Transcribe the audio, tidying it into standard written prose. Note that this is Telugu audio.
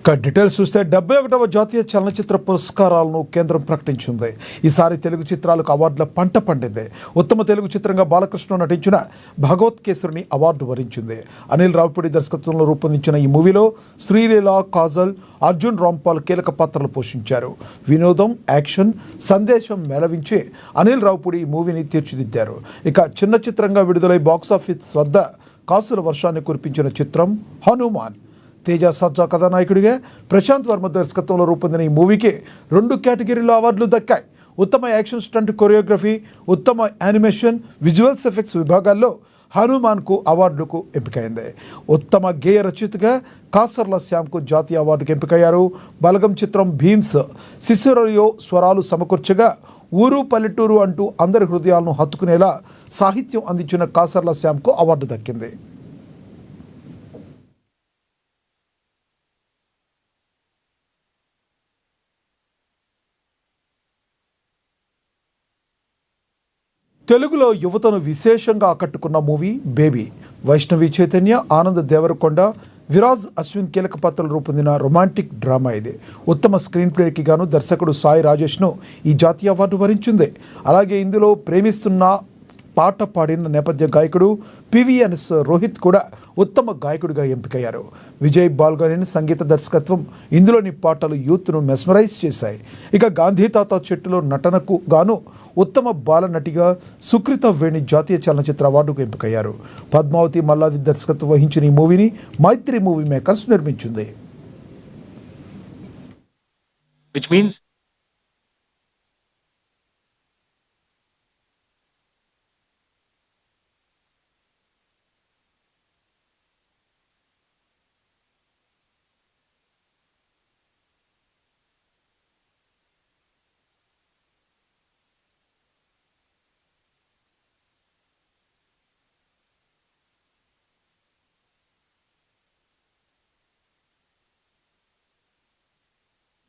ఇక డీటెయిల్స్ చూస్తే 71వ జాతీయ చలనచిత్ర పురస్కారాలను కేంద్రం ప్రకటించింది. ఈసారి తెలుగు చిత్రాలకు అవార్డుల పంట పండింది. ఉత్తమ తెలుగు చిత్రంగా బాలకృష్ణ నటించిన భగవత్ కేసరిని అవార్డు వరించింది. అనిల్ రావిపూడి దర్శకత్వంలో రూపొందించిన ఈ మూవీలో శ్రీలీల, కాజల్, అర్జున్ రాంపాల్ కీలక పాత్రలు పోషించారు. వినోదం, యాక్షన్, సందేశం మేళవించి అనిల్ రావిపూడి ఈ మూవీని తీర్చిదిద్దారు. ఇక చిన్న చిత్రంగా విడుదలై బాక్సాఫీస్ వద్ద కాసుల వర్షాన్ని కురిపించిన చిత్రం హనుమాన్. తేజ సజ్జా కథానాయకుడిగా ప్రశాంత్ వర్మ దర్శకత్వంలో రూపొందిన ఈ మూవీకి 2 కేటగిరీల్లో అవార్డులు దక్కాయి. ఉత్తమ యాక్షన్ స్టంట్ కొరియోగ్రఫీ, ఉత్తమ యానిమేషన్, విజువల్స్ ఎఫెక్ట్స్ విభాగాల్లో హనుమాన్కు అవార్డుకు ఎంపికైంది. ఉత్తమ గేయ రచయితగా కాసర్ల శ్యామ్కు జాతీయ అవార్డుకు ఎంపికయ్యారు. బలగం చిత్రం భీమ్స్ శిశురయో స్వరాలు సమకూర్చగా ఊరు పల్లెటూరు అంటూ అందరి హృదయాలను హత్తుకునేలా సాహిత్యం అందించిన కాసర్ల శ్యామ్కు అవార్డు దక్కింది. తెలుగులో యువతను విశేషంగా ఆకట్టుకున్న మూవీ బేబీ. వైష్ణవి చైతన్య, ఆనంద్ దేవరకొండ, విరాజ్ అశ్విన్ కీలక పాత్రలు రూపొందిన రొమాంటిక్ డ్రామా ఇది. ఉత్తమ స్క్రీన్ ప్లేకి గాను దర్శకుడు సాయి రాజేష్ను ఈ జాతీయ అవార్డు వరించింది. అలాగే ఇందులో ప్రేమిస్తున్న పాట పాడిన నేపథ్య గాయకుడు పివిఎన్స్ రోహిత్ కూడా ఉత్తమ గాయకుడిగా ఎంపికయ్యారు. విజయ్ బాల్గనేని సంగీత దర్శకత్వం ఇందులోని పాటలు యూత్ను మెస్మరైజ్ చేశాయి. ఇక గాంధీ తాత చెట్టులో నటనకు గాను ఉత్తమ బాల నటిగా సుకృత వేణి జాతీయ చలనచిత్ర అవార్డుకు ఎంపికయ్యారు. పద్మావతి మల్లాది దర్శకత్వం వహించిన ఈ మూవీని మైత్రి మూవీ మేకర్స్ నిర్మించింది. Which means